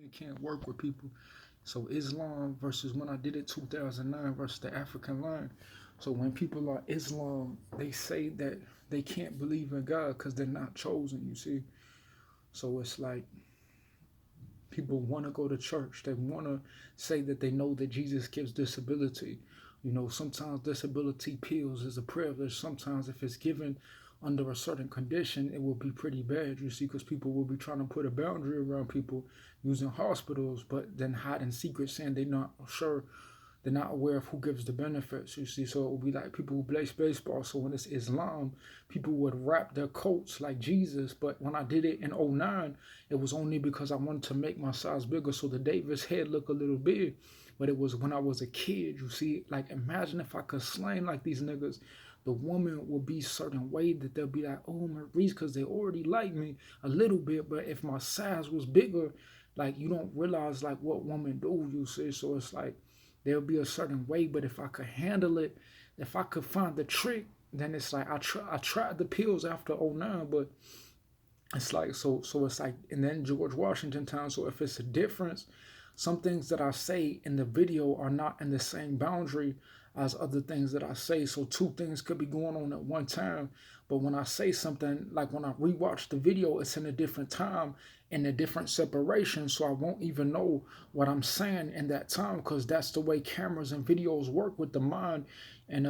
It can't work with people. So Islam versus when I did it 2009 versus the African line. So when people are Islam, they say that they can't believe in God because they're not chosen. You see, so it's like people want to go to church. They want to say that they know that Jesus gives disability. You know, sometimes disability pills is a privilege. Sometimes if it's given under a certain condition, it will be pretty bad, you see, because people will be trying to put a boundary around people using hospitals, but then hide in secret saying they're not sure, they're not aware of who gives the benefits, you see. So it will be like people who play baseball. So when it's Islam, people would wrap their coats like Jesus. But when I did it in '09, it was only because I wanted to make my size bigger so the Davis head look a little big. But it was when I was a kid, you see. Like, imagine if I could slang like these niggas. The woman will be certain way that they'll be like, oh, Maurice, because they already like me a little bit. But if my size was bigger, like, you don't realize like what women do, you see. So it's like there'll be a certain way, but if I could handle it, if I could find the trick, then it's like I tried the pills after '09, but it's like so it's like, and then George Washington time. So if it's a difference, some things that I say in the video are not in the same boundary as other things that I say. So two things could be going on at one time. But when I say something, like when I rewatch the video, it's in a different time, in a different separation. So I won't even know what I'm saying in that time, because that's the way cameras and videos work with the mind and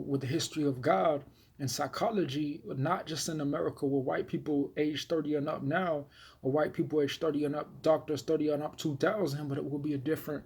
with the history of God and psychology, not just in America where white people age 30 and up now, or white people age 30 and up, doctors 30 and up 2000, but it will be a different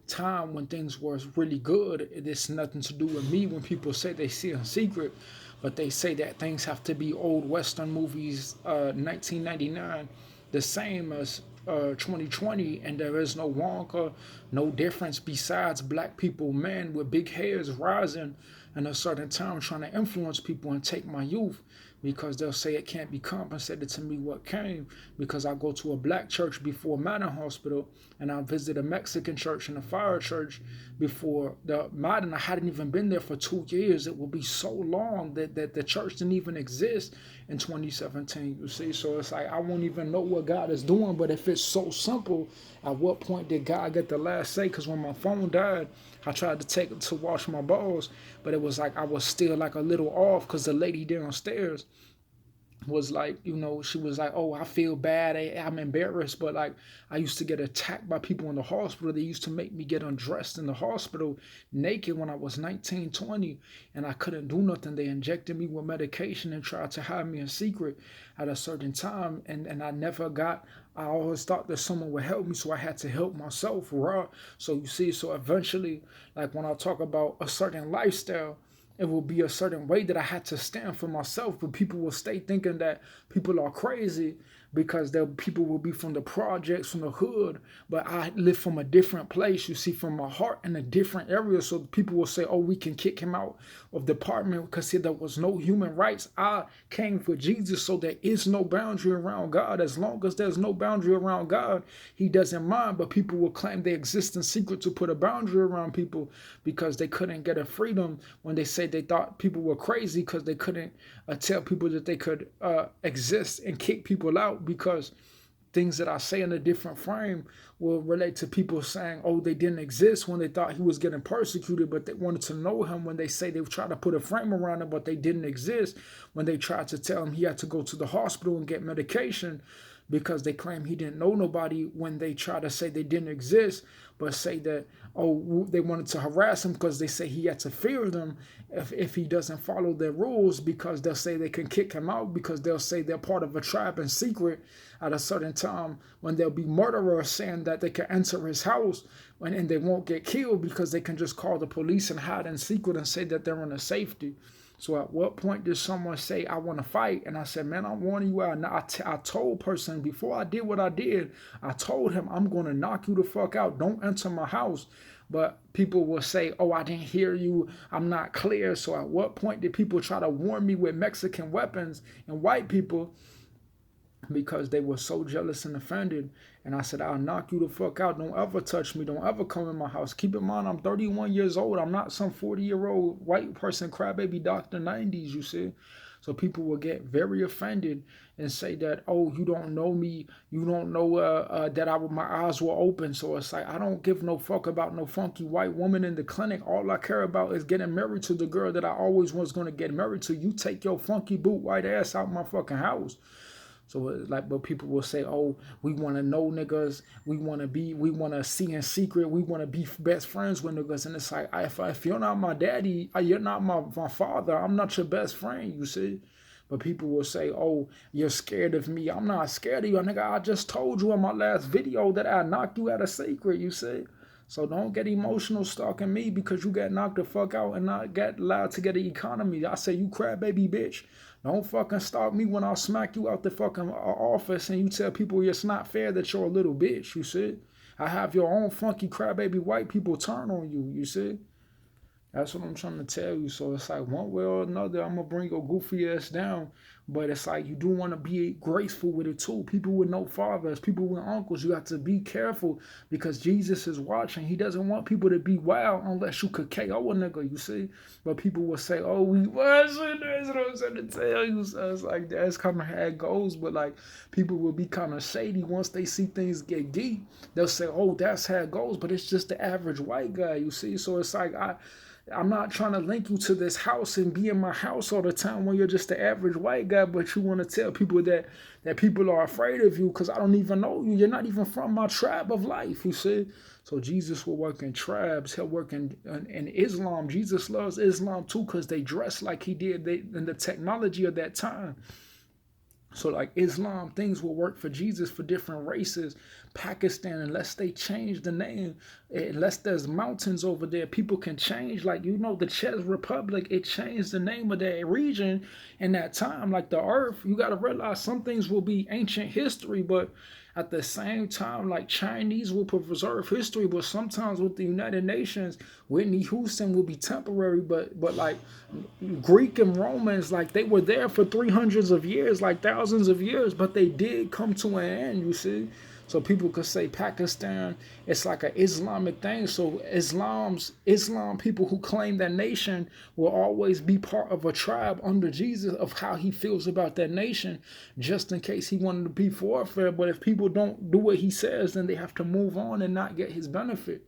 time when things were really good. It is nothing to do with me when people say they see in secret, but they say that things have to be old Western movies, 1999, the same as 2020, and there is no Wonka, no difference besides black people, men with big hairs rising in a certain time trying to influence people and take my youth, because they'll say it can't be compensated to me what came, because I go to a black church before Modern Hospital, and I visit a Mexican church and a fire church before the Modern. I hadn't even been there for 2 years. It will be so long that the church didn't even exist in 2017, you see. So it's like I won't even know what God is doing, but if it's so simple, at what point did God get the last say? Because when my phone died, I tried to take it to wash my balls, but it was like I was still like a little off, because the lady downstairs was like, she was like, oh, I feel bad, I'm embarrassed, but like I used to get attacked by people in the hospital. They used to make me get undressed in the hospital naked when I was 19, 20, and I couldn't do nothing. They injected me with medication and tried to hide me in secret at a certain time, and I always thought that someone would help me, so I had to help myself, raw. So you see, so eventually, like when I talk about a certain lifestyle, it will be a certain way that I had to stand for myself, but people will stay thinking that people are crazy because people will be from the projects, from the hood, but I live from a different place, you see, from my heart in a different area. So people will say, oh, we can kick him out of the apartment because there was no human rights. I came for Jesus, so there is no boundary around God. As long as there's no boundary around God, he doesn't mind, but people will claim they exist in secret to put a boundary around people because they couldn't get a freedom when they say they thought people were crazy, because they couldn't tell people that they could exist and kick people out, because things that I say in a different frame will relate to people saying, oh, they didn't exist when they thought he was getting persecuted, but they wanted to know him when they say they tried to put a frame around him, but they didn't exist when they tried to tell him he had to go to the hospital and get medication, because they claim he didn't know nobody when they try to say they didn't exist, but say that, oh, they wanted to harass him because they say he had to fear them if he doesn't follow their rules, because they'll say they can kick him out, because they'll say they're part of a tribe in secret at a certain time, when there'll be murderers saying that they can enter his house and they won't get killed because they can just call the police and hide in secret and say that they're in a safety. So at what point did someone say, I want to fight? And I said, man, I'm warning you out. I told person before I did what I did, I told him, I'm going to knock you the fuck out. Don't enter my house. But people will say, oh, I didn't hear you, I'm not clear. So at what point did people try to warn me with Mexican weapons and white people, because they were so jealous and offended? And I said, I'll knock you the fuck out. Don't ever touch me. Don't ever come in my house. Keep in mind, I'm 31 years old. I'm not some 40-year-old white person, crybaby doctor 90s, you see. So people will get very offended and say that, oh, you don't know me, you don't know that my eyes were open. So it's like, I don't give no fuck about no funky white woman in the clinic. All I care about is getting married to the girl that I always was going to get married to. You take your funky boot white ass out my fucking house. So it's like, but people will say, oh, we want to know niggas, we want to see in secret, we want to be best friends with niggas. And it's like, if you're not my daddy, you're not my father, I'm not your best friend, you see. But people will say, oh, you're scared of me. I'm not scared of you, nigga. I just told you in my last video that I knocked you out of secret, you see. So don't get emotional stalking me because you got knocked the fuck out and not got allowed to get an economy. I say, you crybaby bitch. Don't fucking stalk me when I'll smack you out the fucking office and you tell people it's not fair that you're a little bitch, you see. I have your own funky crybaby white people turn on you, you see. That's what I'm trying to tell you. So it's like one way or another, I'm going to bring your goofy ass down. But it's like you do want to be graceful with it too. People with no fathers, people with uncles, you got to be careful because Jesus is watching. He doesn't want people to be wild unless you could KO a nigga, you see. But people will say, oh, we watching. That's what I'm trying to tell you. So it's like that's kind of how it goes. But like people will be kind of shady once they see things get deep. They'll say, oh, that's how it goes. But it's just the average white guy, you see. So it's like I'm not trying to link you to this house and be in my house all the time when you're just the average white guy, but you want to tell people that people are afraid of you because I don't even know you. You're not even from my tribe of life, you see. So Jesus will work in tribes. He'll work in Islam. Jesus loves Islam too because they dress like he did in the technology of that time. So like Islam, things will work for Jesus for different races. Pakistan, unless they change the name, unless there's mountains over there, people can change. Like, you know, the Czech Republic, it changed the name of that region in that time. Like the earth, you got to realize some things will be ancient history, but at the same time, like Chinese will preserve history, but sometimes with the United Nations, Whitney Houston will be temporary, but like Greek and Romans, like they were there for 300s of years, like thousands of years, but they did come to an end, you see. So people could say Pakistan, it's like an Islamic thing. So Islam people who claim that nation will always be part of a tribe under Jesus of how he feels about that nation, just in case he wanted to be warfare. But if people don't do what he says, then they have to move on and not get his benefit.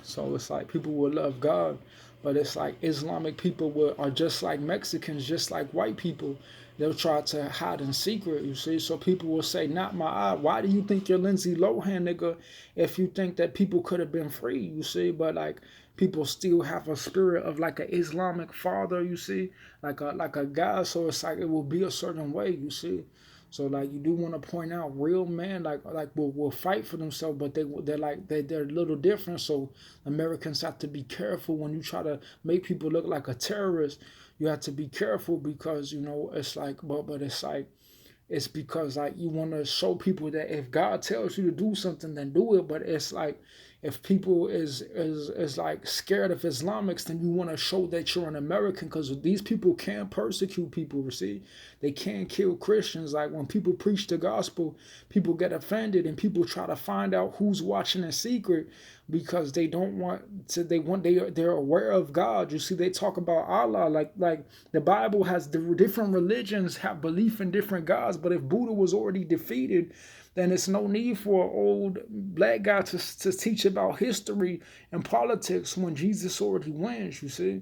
So it's like people will love God, but it's like Islamic people are just like Mexicans, just like white people. They'll try to hide in secret, you see. So people will say, not my eye. Why do you think you're Lindsay Lohan, nigga, if you think that people could have been free, you see? But like people still have a spirit of like an Islamic father, you see, like a guy. So it's like it will be a certain way, you see. So like you do want to point out real men like will fight for themselves, but they're a little different. So Americans have to be careful when you try to make people look like a terrorist. You have to be careful because, you know, it's like but it's like it's because like you want to show people that if God tells you to do something, then do it. But it's like if people is like scared of Islamics, then you want to show that you're an American because these people can persecute people. See, they can kill Christians. Like when people preach the gospel, people get offended and people try to find out who's watching in secret because they don't want to. They're aware of God. You see, they talk about Allah. Like the Bible has the different religions have belief in different gods, but if Buddha was already defeated, then it's no need for an old black guy to teach about history and politics when Jesus already wins, you see.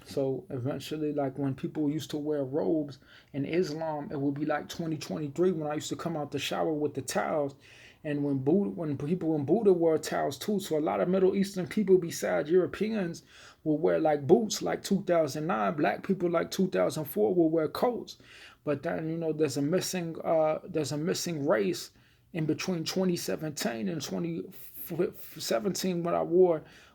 So eventually, like when people used to wear robes in Islam, it would be like 2023 when I used to come out the shower with the towels. And when Buddha wore towels too. So a lot of Middle Eastern people besides Europeans will wear like boots like 2009. Black people like 2004 will wear coats. But then, you know, there's a missing race in between 2017 and 2017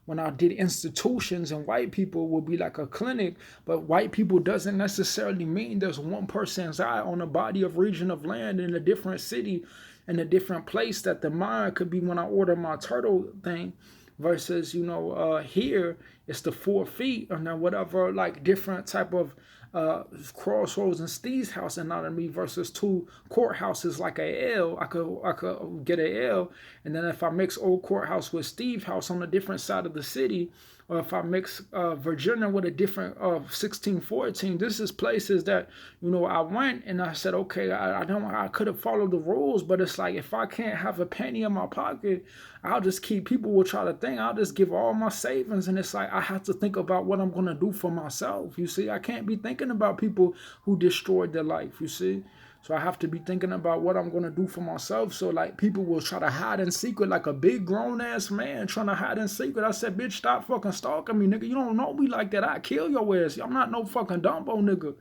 when I did institutions, and white people will be like a clinic, but white people doesn't necessarily mean there's one person's eye on a body of region of land in a different city, in a different place, that the mind could be when I order my turtle thing versus, you know, here it's the 4 feet and then whatever, like different type of Crossroads and Steve's house anatomy versus two courthouses like a L. I could get a L, and then if I mix old courthouse with Steve house on a different side of the city, or if I mix Virginia with a different 1614, this is places that I went and I said, okay, I could have followed the rules, but it's like if I can't have a penny in my pocket, I'll just keep. People will try to think I'll just give all my savings, and it's like I have to think about what I'm gonna do for myself. You see, I can't be thinking about people who destroyed their life. You see. So I have to be thinking about what I'm gonna do for myself. So like people will try to hide in secret, like a big grown ass man trying to hide in secret. I said, bitch, stop fucking stalking me, nigga. You don't know me like that. I kill your ass. I'm not no fucking Dumbo, nigga.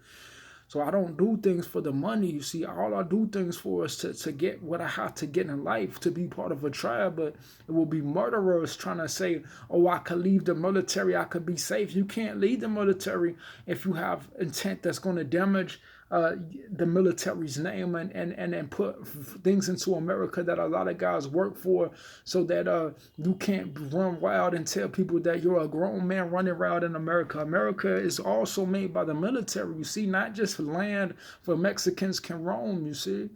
So I don't do things for the money. You see, all I do things for is to get what I have to get in life, to be part of a tribe. But it will be murderers trying to say, oh, I could leave the military, I could be safe. You can't leave the military if you have intent that's going to damage the military's name and put things into America that a lot of guys work for, so that you can't run wild and tell people that you're a grown man running around in America. America is also made by the military, you see, not just land where Mexicans can roam, you see.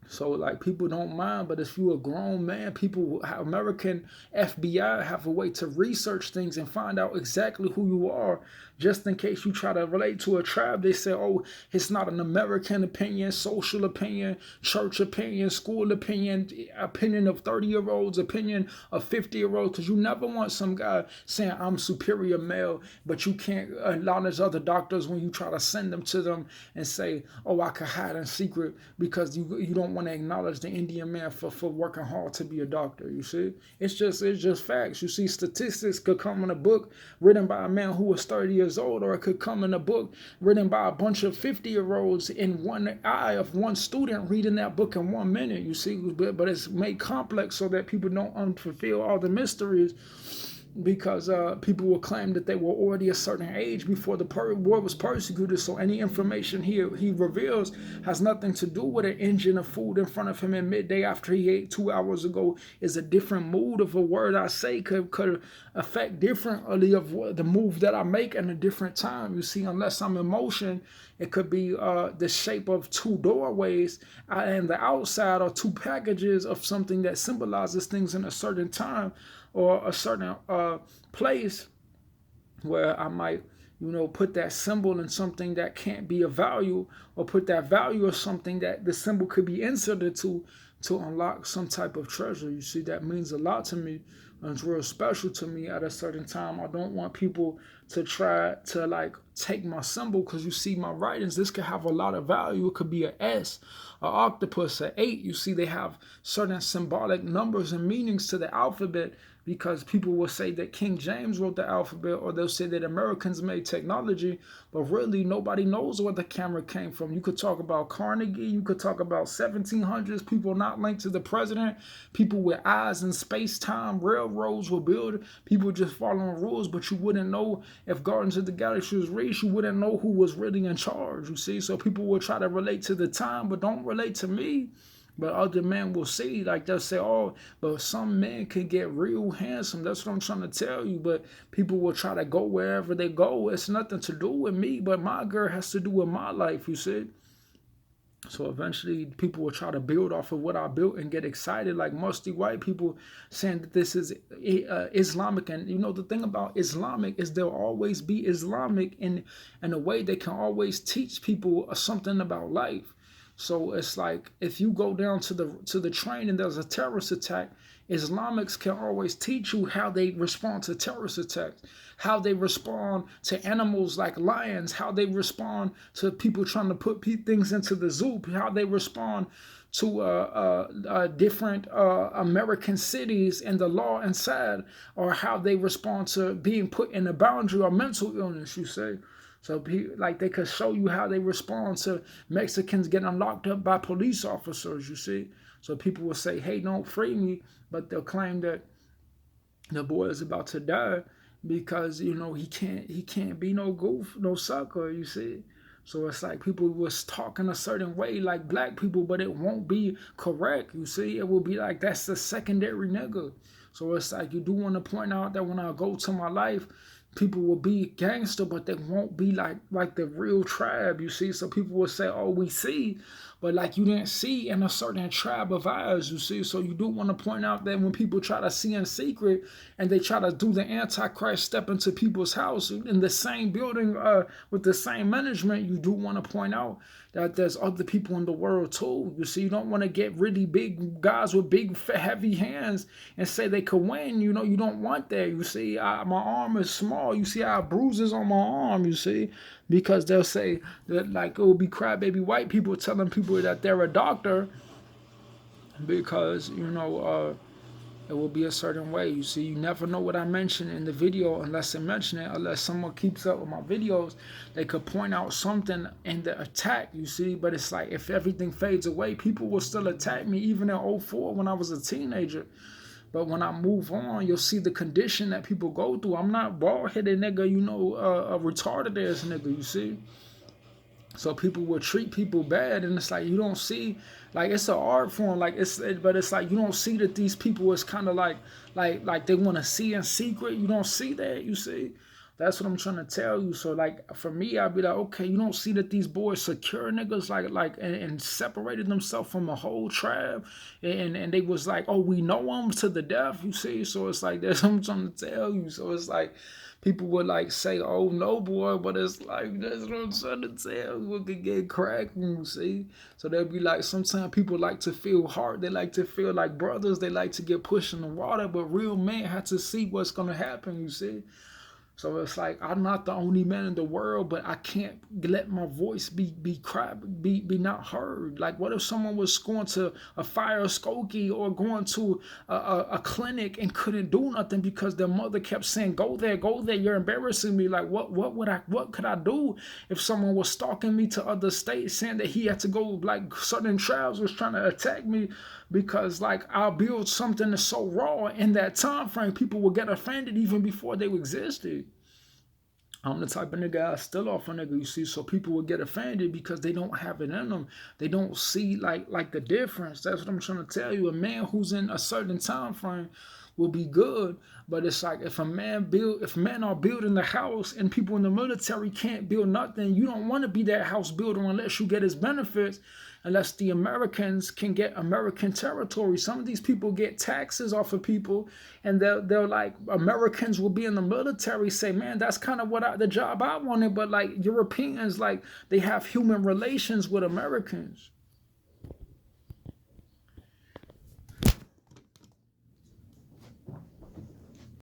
So like people don't mind, but if you're a grown man, people, American FBI have a way to research things and find out exactly who you are, just in case you try to relate to a tribe. They say, oh, it's not an American opinion, social opinion, church opinion, school opinion, opinion of 30-year-olds, opinion of 50-year-olds, because you never want some guy saying I'm superior male, but you can't acknowledge other doctors when you try to send them to them and say, oh, I could hide in secret because you don't want to acknowledge the Indian man for working hard to be a doctor. You see, it's just facts. You see, statistics could come in a book written by a man who was 30 years old, or it could come in a book written by a bunch of 50-year-olds in one eye of one student reading that book in 1 minute. You see, but it's made complex so that people don't unfulfill all the mysteries, because people will claim that they were already a certain age before the war was persecuted. So any information he reveals has nothing to do with an engine of food in front of him at midday after he ate 2 hours ago. Is a different mood of a word I say could affect differently of the move that I make in a different time. You see, unless I'm in motion, it could be the shape of two doorways, and the outside are two packages of something that symbolizes things in a certain time or a certain place, where I might, put that symbol in something that can't be of value, or put that value of something that the symbol could be inserted to unlock some type of treasure. You see, that means a lot to me, and it's real special to me at a certain time. I don't want people to try to like take my symbol, because you see my writings, this could have a lot of value. It could be an S, an octopus, an 8. You see, they have certain symbolic numbers and meanings to the alphabet, because people will say that King James wrote the alphabet, or they'll say that Americans made technology, but really nobody knows where the camera came from. You could talk about Carnegie, you could talk about 1700s, people not linked to the president, people with eyes in space-time, railroads were built, people just following rules, but you wouldn't know if Guardians of the Galaxy was reached, you wouldn't know who was really in charge, you see? So people will try to relate to the time, but don't relate to me. But other men will see, like they'll say, oh, but some men can get real handsome. That's what I'm trying to tell you. But people will try to go wherever they go. It's nothing to do with me, but my girl has to do with my life, you see? So eventually people will try to build off of what I built and get excited, like musty white people saying that this is Islamic. And the thing about Islamic is they'll always be Islamic in a way they can always teach people something about life. So it's like if you go down to the train and there's a terrorist attack, Islamics can always teach you how they respond to terrorist attacks, how they respond to animals like lions, how they respond to people trying to put things into the zoo, how they respond to different American cities and the law inside, or how they respond to being put in a boundary or mental illness, you say. So like they could show you how they respond to Mexicans getting locked up by police officers, you see. So people will say, hey, don't free me, but they'll claim that the boy is about to die because, he can't be no goof, no sucker, you see. So it's like people was talking a certain way like black people, but it won't be correct, you see. It will be like, that's the secondary nigga. So it's like you do want to point out that when I go to my life, People will be gangster, but they won't be like the real tribe, you see. So people will say, oh, we see, but like you didn't see in a certain tribe of ours, you see. So you do want to point out that when people try to see in secret and they try to do the Antichrist step into people's house in the same building with the same management, you do want to point out that there's other people in the world too. You see, you don't want to get really big guys with big heavy hands and say they could win. You know, you don't want that. You see, my arm is small. You see, I have bruises on my arm. You see, because they'll say that like it will be crybaby white people telling people that they're a doctor because it will be a certain way. You see, you never know what I mention in the video unless I mention it, unless someone keeps up with my videos. They could point out something in the attack, you see, but it's like if everything fades away, people will still attack me even in '04 when I was a teenager. But when I move on, you'll see the condition that people go through. I'm not bald-headed nigga, a retarded ass nigga, you see. So people will treat people bad, and it's like you don't see, like it's an art form, but it's like you don't see that these people is kind of like they want to see in secret. You don't see that, you see. That's what I'm trying to tell you. So like for me, I'd be like, okay, you don't see that these boys secure niggas and separated themselves from a whole tribe, and they was like, oh, we know them to the death, you see. So it's like that's what I'm trying to tell you. So it's like people would like say, oh no, boy, but it's like that's what I'm trying to tell you. We could get cracked, you see. So they'll be like, sometimes people like to feel hard. They like to feel like brothers. They like to get pushed in the water, but real men have to see what's gonna happen, you see. So it's like I'm not the only man in the world, but I can't let my voice be not heard. Like what if someone was going to a fire skokie or going to a clinic and couldn't do nothing because their mother kept saying, go there, you're embarrassing me. Like what could I do if someone was stalking me to other states saying that he had to go, like certain tribes was trying to attack me because like I'll build something that's so raw in that time frame, people will get offended even before they existed. I'm the type of nigga I still off a nigga, you see, so people will get offended because they don't have it in them. They don't see like the difference. That's what I'm trying to tell you. A man who's in a certain time frame will be good, but it's like if men are building the house and people in the military can't build nothing, you don't want to be that house builder unless you get his benefits. Unless the Americans can get American territory. Some of these people get taxes off of people, and they're like, Americans will be in the military, say, man, that's kind of the job I wanted, but like Europeans, like they have human relations with Americans.